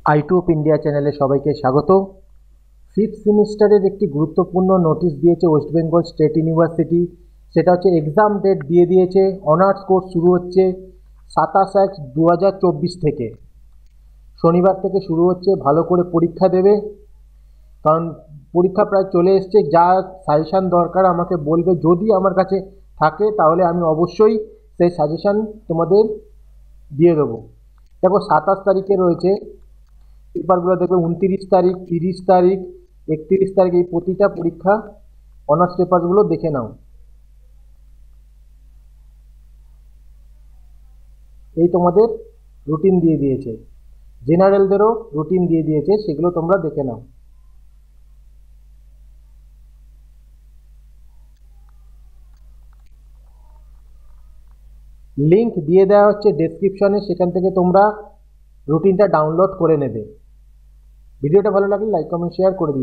আইটু of India চ্যানেলে সবাইকে স্বাগত। ফিফথ সেমিস্টারের একটি গুরুত্বপূর্ণ নোটিশ দিয়েছে ওয়েস্ট বেঙ্গল স্টেট ইউনিভার্সিটি। সেটা হচ্ছে এক্সাম ডেট দিয়ে দিয়েছে। অনার্স কোর্স শুরু হচ্ছে 27/1/2024 থেকে। শনিবার থেকে শুরু হচ্ছে। ভালো করে পরীক্ষা দেবে, কারণ পরীক্ষা প্রায় চলে এসছে। যা সাজেশান দরকার আমাকে বলবে, যদি আমার কাছে থাকে তাহলে আমি অবশ্যই সেই সাজেশান তোমাদের দিয়ে দেবো। দেখো 27 তারিখে রয়েছে পেপারগুলো, দেখবে 29 তারিখ, 30 তারিখ, 31 তারিখ, এই প্রতিটা পরীক্ষা অনার্স পেপারগুলো দেখে নাও। এই তোমাদের রুটিন দিয়ে দিয়েছে, জেনারেলদেরও রুটিন দিয়ে দিয়েছে, সেগুলো তোমরা দেখে নাও। লিংক দিয়ে দেওয়া হচ্ছে ডেসক্রিপশনে, সেখান থেকে তোমরা রুটিনটা ডাউনলোড করে নেবে। ভিডিওটা ভালো লাগলে লাইক কমেন্ট শেয়ার করে দিও।